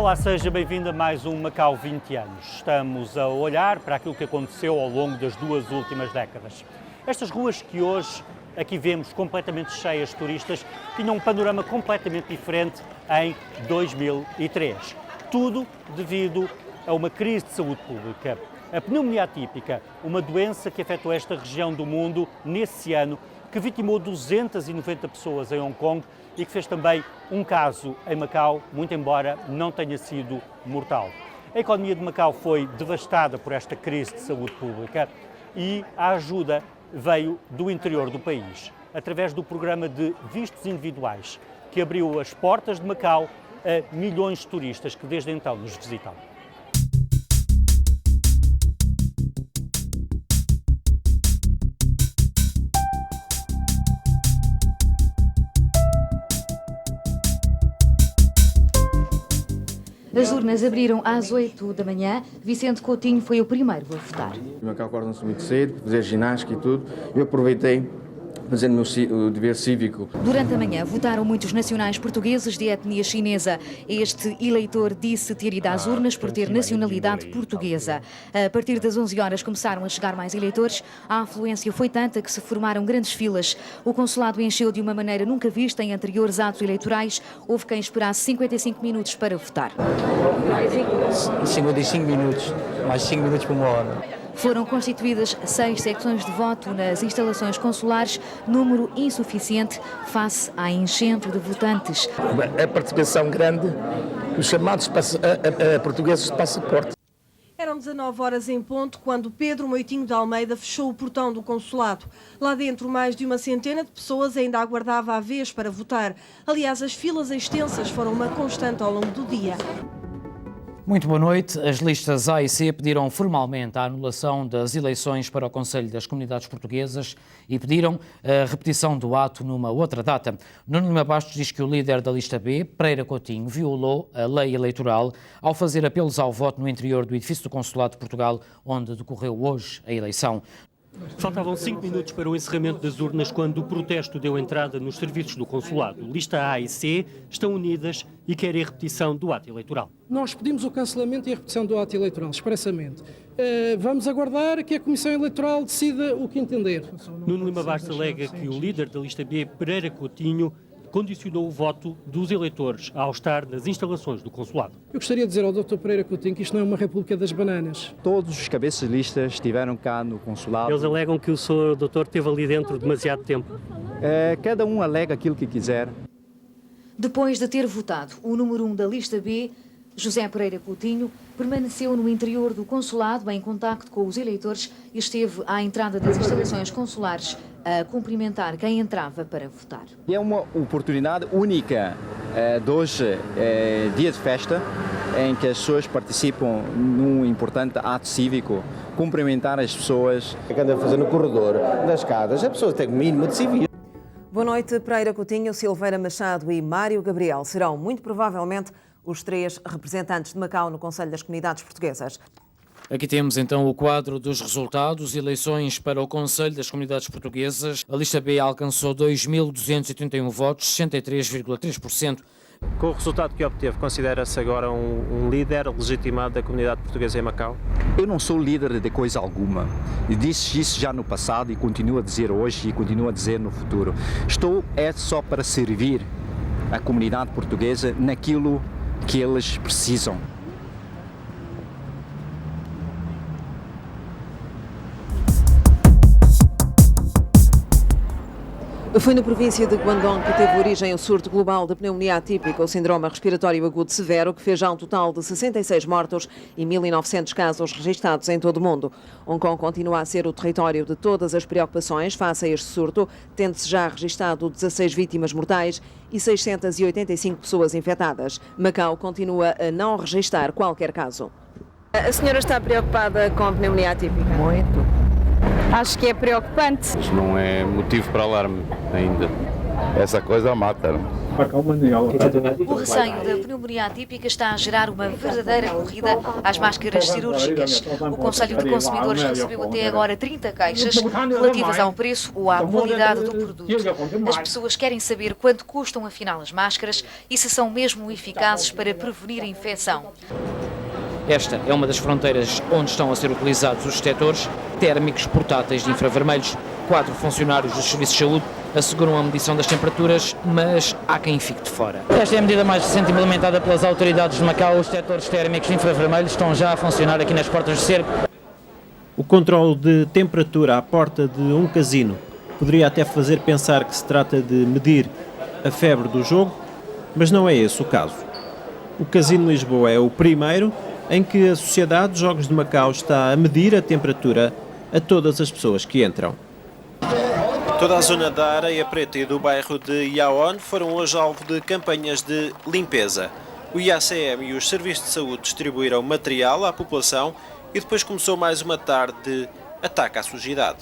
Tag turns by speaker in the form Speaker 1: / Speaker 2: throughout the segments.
Speaker 1: Olá, seja bem-vindo a mais um Macau 20 anos. Estamos a olhar para aquilo que aconteceu ao longo das duas últimas décadas. Estas ruas que hoje aqui vemos completamente cheias de turistas tinham um panorama completamente diferente em 2003. Tudo devido a uma crise de saúde pública. A pneumonia atípica, uma doença que afetou esta região do mundo nesse ano, que vitimou 290 pessoas em Hong Kong e que fez também um caso em Macau, muito embora não tenha sido mortal. A economia de Macau foi devastada por esta crise de saúde pública e a ajuda veio do interior do país, através do programa de vistos individuais, que abriu as portas de Macau a milhões de turistas que desde então nos visitam.
Speaker 2: As urnas abriram às 8 da manhã. Vicente Coutinho foi o primeiro a votar.
Speaker 3: Em Macau acordam-se muito cedo, fazer ginástica e tudo. Eu aproveitei fazer o meu dever cívico.
Speaker 2: Durante a manhã votaram muitos nacionais portugueses de etnia chinesa. Este eleitor disse ter ido às urnas por ter nacionalidade portuguesa. A partir das 11 horas começaram a chegar mais eleitores. A afluência foi tanta que se formaram grandes filas. O consulado encheu de uma maneira nunca vista em anteriores atos eleitorais. Houve quem esperasse 55 minutos para votar.
Speaker 4: 55 minutos, mais 5 minutos por uma hora.
Speaker 2: Foram constituídas 6 secções de voto nas instalações consulares, número insuficiente face à enchente de votantes.
Speaker 4: A participação grande, os chamados portugueses de passaporte.
Speaker 5: Eram 19 horas em ponto quando Pedro Moitinho de Almeida fechou o portão do consulado. Lá dentro, mais de uma centena de pessoas ainda aguardava a vez para votar. Aliás, as filas extensas foram uma constante ao longo do dia.
Speaker 6: Muito boa noite. As listas A e C pediram formalmente a anulação das eleições para o Conselho das Comunidades Portuguesas e pediram a repetição do ato numa outra data. Nuno Lima Bastos diz que o líder da lista B, Pereira Coutinho, violou a lei eleitoral ao fazer apelos ao voto no interior do edifício do Consulado de Portugal, onde decorreu hoje a eleição.
Speaker 1: Faltavam 5 minutos para o encerramento das urnas quando o protesto deu entrada nos serviços do consulado. Lista A e C estão unidas e querem a repetição do ato eleitoral.
Speaker 7: Nós pedimos o cancelamento e a repetição do ato eleitoral, expressamente. Vamos aguardar que a Comissão Eleitoral decida o que entender.
Speaker 1: Nuno Lima Bastos alega que o líder da lista B, Pereira Coutinho, condicionou o voto dos eleitores ao estar nas instalações do consulado.
Speaker 7: Eu gostaria de dizer ao Dr. Pereira Coutinho que isto não é uma república das bananas.
Speaker 8: Todos os cabeças de lista estiveram cá no consulado.
Speaker 1: Eles alegam que o Sr. Doutor esteve ali dentro demasiado tempo.
Speaker 8: Cada um alega aquilo que quiser.
Speaker 2: Depois de ter votado o número 1 da lista B, José Pereira Coutinho permaneceu no interior do consulado em contacto com os eleitores e esteve à entrada das instalações consulares a cumprimentar quem entrava para votar.
Speaker 8: É uma oportunidade única de hoje, dia de festa, em que as pessoas participam num importante ato cívico, cumprimentar as pessoas.
Speaker 9: O que anda a fazer no corredor das casas, a pessoa tem o mínimo de civismo.
Speaker 10: Boa noite. Pereira Coutinho, Silveira Machado e Mário Gabriel serão muito provavelmente os 3 representantes de Macau no Conselho das Comunidades Portuguesas.
Speaker 6: Aqui temos então o quadro dos resultados. Eleições para o Conselho das Comunidades Portuguesas. A lista B alcançou 2.281 votos, 63,3%.
Speaker 11: Com o resultado que obteve, considera-se agora um líder legitimado da comunidade portuguesa em Macau?
Speaker 8: Eu não sou líder de coisa alguma. Eu disse isso já no passado e continuo a dizer hoje e continuo a dizer no futuro. Estou só para servir a comunidade portuguesa naquilo que eles precisam.
Speaker 10: Foi na província de Guangdong que teve origem o surto global de pneumonia atípica, o síndrome respiratório agudo severo, que fez já um total de 66 mortos e 1.900 casos registados em todo o mundo. Hong Kong continua a ser o território de todas as preocupações face a este surto, tendo-se já registado 16 vítimas mortais e 685 pessoas infectadas. Macau continua a não registrar qualquer caso.
Speaker 12: A senhora está preocupada com a pneumonia atípica?
Speaker 13: Muito.
Speaker 12: Acho que é preocupante.
Speaker 14: Isto não é motivo para alarme ainda.
Speaker 13: Essa coisa mata.
Speaker 2: O receio da pneumonia atípica está a gerar uma verdadeira corrida às máscaras cirúrgicas. O Conselho de Consumidores recebeu até agora 30 queixas relativas ao preço ou à qualidade do produto. As pessoas querem saber quanto custam afinal as máscaras e se são mesmo eficazes para prevenir a infecção.
Speaker 6: Esta é uma das fronteiras onde estão a ser utilizados os detectores térmicos portáteis de infravermelhos. 4 funcionários dos serviços de saúde asseguram a medição das temperaturas, mas há quem fique de fora. Esta é a medida mais recente implementada pelas autoridades de Macau. Os detectores térmicos de infravermelhos estão já a funcionar aqui nas portas do cerco.
Speaker 13: O controle de temperatura à porta de um casino poderia até fazer pensar que se trata de medir a febre do jogo, mas não é esse o caso. O Casino Lisboa é o primeiro em que a Sociedade de Jogos de Macau está a medir a temperatura a todas as pessoas que entram.
Speaker 14: Toda a zona da Areia Preta e do bairro de Yaon foram hoje alvo de campanhas de limpeza. O IACM e os serviços de saúde distribuíram material à população e depois começou mais uma tarde de ataque à sujidade.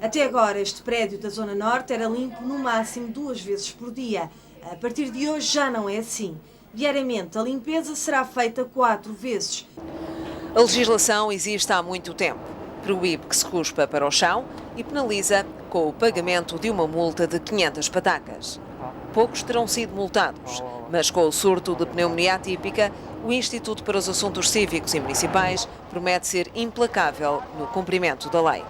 Speaker 5: Até agora, este prédio da Zona Norte era limpo no máximo 2 vezes por dia. A partir de hoje já não é assim. Diariamente, a limpeza será feita 4 vezes.
Speaker 10: A legislação existe há muito tempo. Proíbe que se cuspa para o chão e penaliza com o pagamento de uma multa de 500 patacas. Poucos terão sido multados, mas com o surto de pneumonia atípica, o Instituto para os Assuntos Cívicos e Municipais promete ser implacável no cumprimento da lei.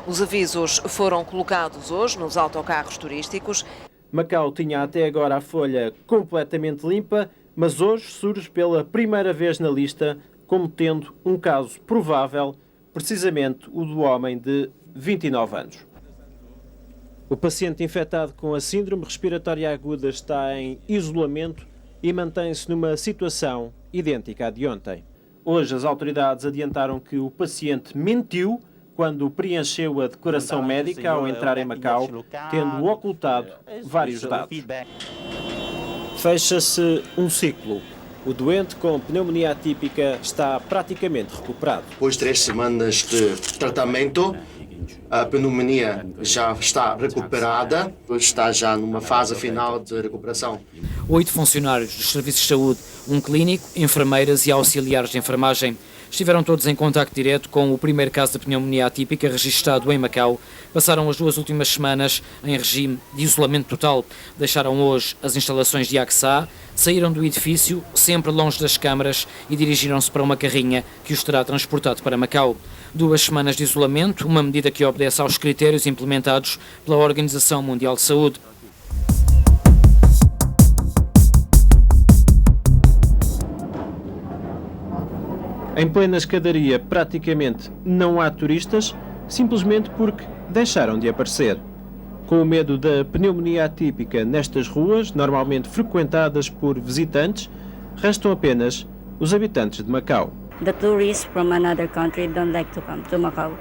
Speaker 10: Os avisos foram colocados hoje nos autocarros turísticos.
Speaker 13: Macau tinha até agora a folha completamente limpa, mas hoje surge pela primeira vez na lista como tendo um caso provável, precisamente o do homem de 29 anos. O paciente infectado com a síndrome respiratória aguda está em isolamento e mantém-se numa situação idêntica à de ontem. Hoje as autoridades adiantaram que o paciente mentiu quando preencheu a declaração médica ao entrar em Macau, tendo ocultado vários dados. Fecha-se um ciclo. O doente com pneumonia atípica está praticamente recuperado.
Speaker 15: Depois de 3 semanas de tratamento, a pneumonia já está recuperada, está já numa fase final de recuperação.
Speaker 6: 8 funcionários dos serviços de saúde, um clínico, enfermeiras e auxiliares de enfermagem estiveram todos em contacto direto com o primeiro caso de pneumonia atípica registado em Macau. Passaram as 2 últimas semanas em regime de isolamento total. Deixaram hoje as instalações de AXA, saíram do edifício, sempre longe das câmaras, e dirigiram-se para uma carrinha que os terá transportado para Macau. 2 semanas de isolamento, uma medida que obedece aos critérios implementados pela Organização Mundial de Saúde.
Speaker 13: Em plena escadaria, praticamente não há turistas, simplesmente porque deixaram de aparecer. Com o medo da pneumonia atípica nestas ruas, normalmente frequentadas por visitantes, restam apenas os habitantes de Macau.
Speaker 16: The tourists from another country don't like to come to Macau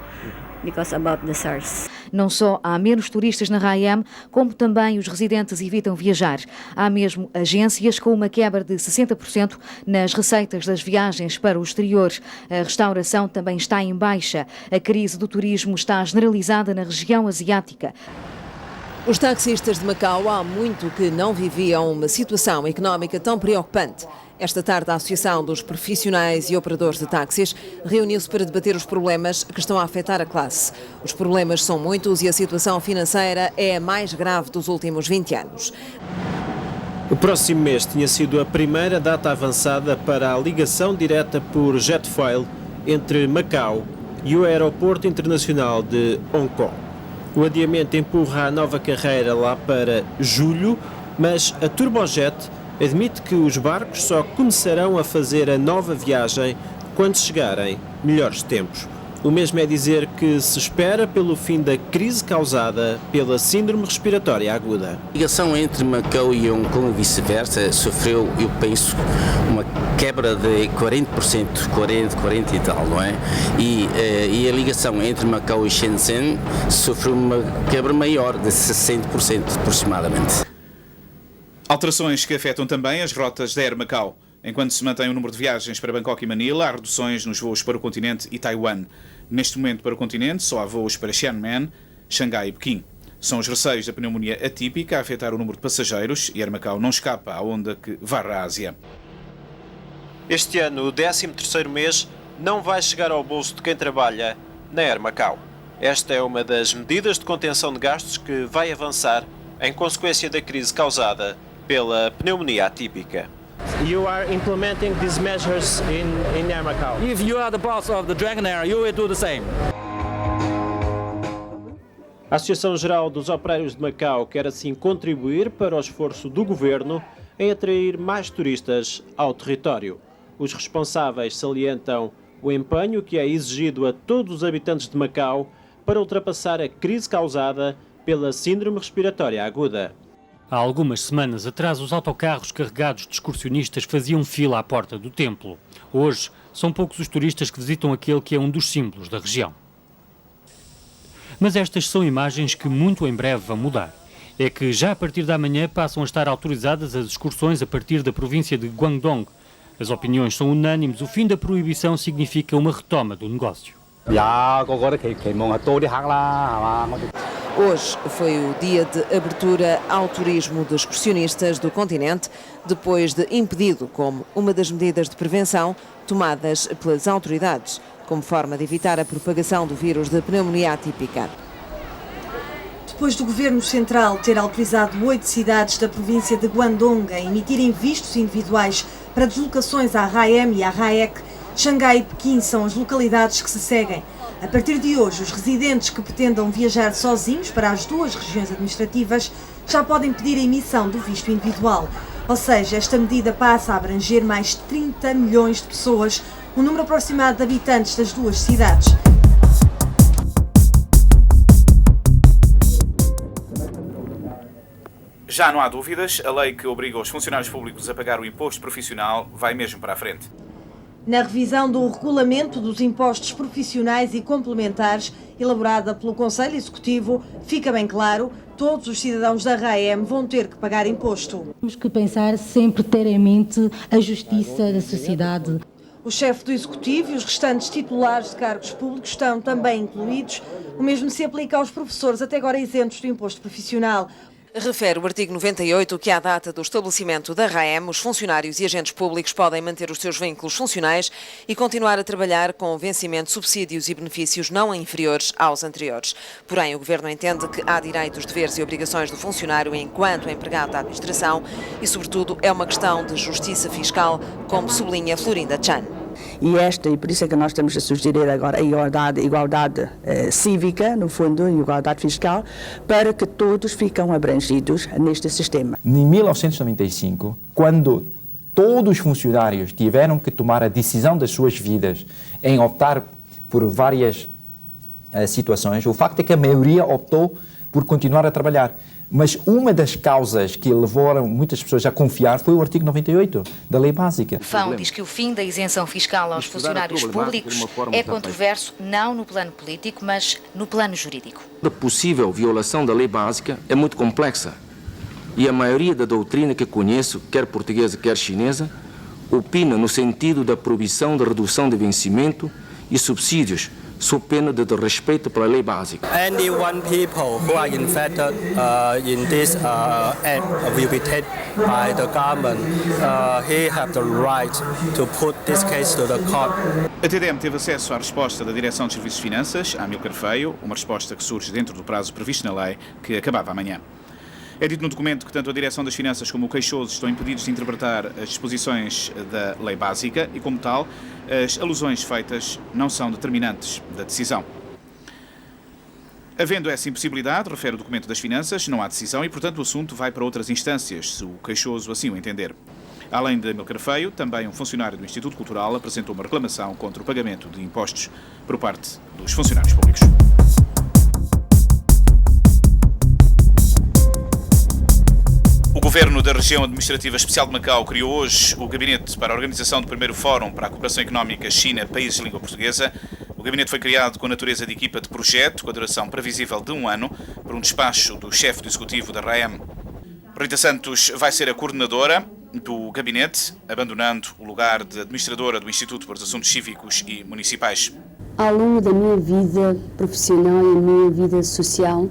Speaker 16: because about the SARS.
Speaker 2: Não só há menos turistas na RAEM, como também os residentes evitam viajar. Há mesmo agências com uma quebra de 60% nas receitas das viagens para o exterior. A restauração também está em baixa. A crise do turismo está generalizada na região asiática.
Speaker 10: Os taxistas de Macau há muito que não viviam uma situação económica tão preocupante. Esta tarde, a Associação dos Profissionais e Operadores de Táxis reuniu-se para debater os problemas que estão a afetar a classe. Os problemas são muitos e a situação financeira é a mais grave dos últimos 20 anos.
Speaker 13: O próximo mês tinha sido a primeira data avançada para a ligação direta por Jetfoil entre Macau e o Aeroporto Internacional de Hong Kong. O adiamento empurra a nova carreira lá para julho, mas a Turbojet admite que os barcos só começarão a fazer a nova viagem quando chegarem melhores tempos. O mesmo é dizer que se espera pelo fim da crise causada pela síndrome respiratória aguda.
Speaker 17: A ligação entre Macau e Hong Kong e vice-versa sofreu, eu penso, uma quebra de 40%, 40 e tal, não é? E a ligação entre Macau e Shenzhen sofreu uma quebra maior de 60% aproximadamente.
Speaker 18: Alterações que afetam também as rotas da Air Macau. Enquanto se mantém o número de viagens para Bangkok e Manila, há reduções nos voos para o continente e Taiwan. Neste momento, para o continente, só há voos para Xiamen, Xangai e Pequim. São os receios da pneumonia atípica a afetar o número de passageiros e Air Macau não escapa à onda que varre a Ásia.
Speaker 14: Este ano, o 13º mês não vai chegar ao bolso de quem trabalha na Air Macau. Esta é uma das medidas de contenção de gastos que vai avançar em consequência da crise causada pela pneumonia atípica.
Speaker 11: You are implementing these measures in Air Macau.
Speaker 19: If you are the boss of the Dragonair, you will do the same.
Speaker 11: A Associação Geral dos Operários de Macau quer assim contribuir para o esforço do governo em atrair mais turistas ao território. Os responsáveis salientam o empenho que é exigido a todos os habitantes de Macau para ultrapassar a crise causada pela síndrome respiratória aguda.
Speaker 1: Há algumas semanas atrás, os autocarros carregados de excursionistas faziam fila à porta do templo. Hoje, são poucos os turistas que visitam aquele que é um dos símbolos da região. Mas estas são imagens que muito em breve vão mudar. É que já a partir da manhã passam a estar autorizadas as excursões a partir da província de Guangdong. As opiniões são unânimes, o fim da proibição significa uma retoma do negócio.
Speaker 10: Hoje foi o dia de abertura ao turismo de excursionistas do continente, depois de impedido como uma das medidas de prevenção tomadas pelas autoridades, como forma de evitar a propagação do vírus da pneumonia atípica.
Speaker 5: Depois do Governo Central ter autorizado 8 cidades da província de Guangdong a emitirem vistos individuais para deslocações à RAEM e à RAEC, Xangai e Pequim são as localidades que se seguem. A partir de hoje, os residentes que pretendam viajar sozinhos para as duas regiões administrativas já podem pedir a emissão do visto individual. Ou seja, esta medida passa a abranger mais de 30 milhões de pessoas, o número aproximado de habitantes das duas cidades.
Speaker 18: Já não há dúvidas, a lei que obriga os funcionários públicos a pagar o imposto profissional vai mesmo para a frente.
Speaker 5: Na revisão do regulamento dos impostos profissionais e complementares, elaborada pelo Conselho Executivo, fica bem claro, todos os cidadãos da RAEM vão ter que pagar imposto.
Speaker 20: Temos que pensar sempre ter em mente a justiça da sociedade.
Speaker 5: O chefe do Executivo e os restantes titulares de cargos públicos estão também incluídos. O mesmo se aplica aos professores até agora isentos do imposto profissional.
Speaker 10: Refere o artigo 98 que, à data do estabelecimento da RAEM, os funcionários e agentes públicos podem manter os seus vínculos funcionais e continuar a trabalhar com o vencimento de subsídios e benefícios não inferiores aos anteriores. Porém, o Governo entende que há direitos, deveres e obrigações do funcionário enquanto empregado da administração e, sobretudo, é uma questão de justiça fiscal, como sublinha Florinda Chan.
Speaker 21: E por isso é que nós estamos a sugerir agora a igualdade cívica, no fundo, e igualdade fiscal, para que todos ficam abrangidos neste sistema.
Speaker 22: Em 1995, quando todos os funcionários tiveram que tomar a decisão das suas vidas em optar por várias situações, o facto é que a maioria optou por continuar a trabalhar. Mas uma das causas que levaram muitas pessoas a confiar foi o artigo 98 da Lei Básica.
Speaker 2: O FAO diz que o fim da isenção fiscal aos funcionários públicos é controverso não no plano político, mas no plano jurídico.
Speaker 23: A possível violação da Lei Básica é muito complexa e a maioria da doutrina que conheço, quer portuguesa, quer chinesa, opina no sentido da proibição da redução de vencimento e subsídios, sob pena de respeito pela lei básica.
Speaker 24: Anyone people who are infected in this act will be taken by the government. He have the right to put this case to the court.
Speaker 18: A TDM teve acesso à resposta da Direção de Serviços de Finanças, a Amílcar Feio, uma resposta que surge dentro do prazo previsto na lei, que acabava amanhã. É dito no documento que tanto a Direção das Finanças como o queixoso estão impedidos de interpretar as disposições da lei básica e, como tal, as alusões feitas não são determinantes da decisão. Havendo essa impossibilidade, refere o documento das Finanças, não há decisão e, portanto, o assunto vai para outras instâncias, se o queixoso assim o entender. Além de Amílcar Feio, também um funcionário do Instituto Cultural apresentou uma reclamação contra o pagamento de impostos por parte dos funcionários públicos. O Governo da Região Administrativa Especial de Macau criou hoje o Gabinete para a Organização do primeiro Fórum para a Cooperação Económica China-Países de Língua Portuguesa. O gabinete foi criado com a natureza de equipa de projeto, com a duração previsível de 1 ano, por um despacho do chefe do Executivo da RAEM. Rita Santos vai ser a coordenadora do gabinete, abandonando o lugar de administradora do Instituto para os Assuntos Cívicos e Municipais.
Speaker 25: Ao longo da minha vida profissional e a minha vida social,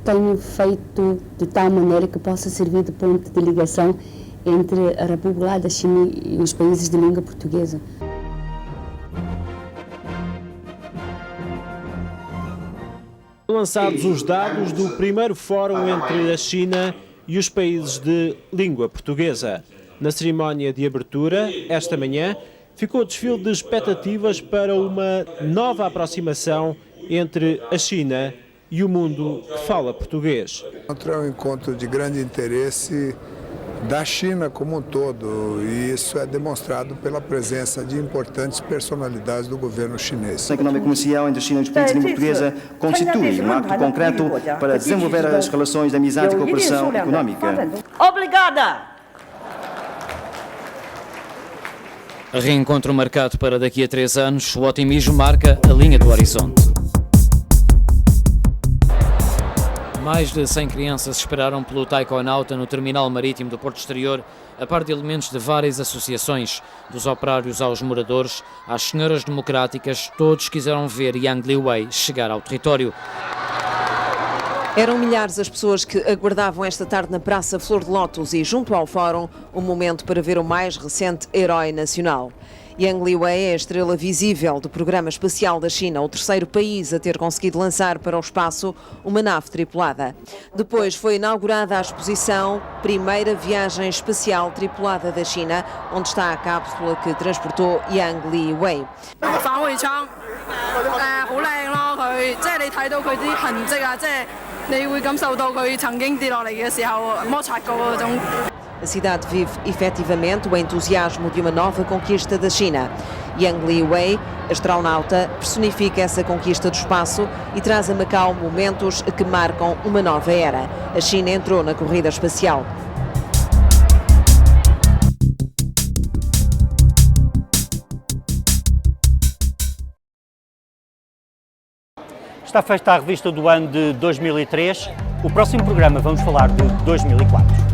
Speaker 20: tenho feito de tal maneira que possa servir de ponto de ligação entre a República da China e os países de língua portuguesa.
Speaker 11: Lançados os dados do primeiro fórum entre a China e os países de língua portuguesa. Na cerimónia de abertura, esta manhã, ficou o desfile de expectativas para uma nova aproximação entre a China e o mundo que fala português.
Speaker 3: É um encontro de grande interesse da China como um todo, e isso é demonstrado pela presença de importantes personalidades do governo chinês.
Speaker 4: A econômica comercial entre a China e os países de língua portuguesa constitui um acto concreto para desenvolver as relações de amizade e cooperação económica.
Speaker 20: Obrigada!
Speaker 6: Reencontro marcado para daqui a 3 anos, o otimismo marca a linha do horizonte. Mais de 100 crianças esperaram pelo taikonauta no terminal marítimo do Porto Exterior, a par de elementos de várias associações, dos operários aos moradores, às senhoras democráticas, todos quiseram ver Yang Liwei chegar ao território.
Speaker 10: Eram milhares as pessoas que aguardavam esta tarde na Praça Flor de Lótus e junto ao fórum, um momento para ver o mais recente herói nacional. Yang Liwei é a estrela visível do programa espacial da China, o terceiro país a ter conseguido lançar para o espaço uma nave tripulada. Depois foi inaugurada a exposição Primeira Viagem Espacial Tripulada da China, onde está a cápsula que transportou Yang Liwei. A cidade vive efetivamente o entusiasmo de uma nova conquista da China. Yang Liwei, astronauta, personifica essa conquista do espaço e traz a Macau momentos que marcam uma nova era. A China entrou na corrida espacial.
Speaker 1: Está feita a revista do ano de 2003. O próximo programa vamos falar de 2004.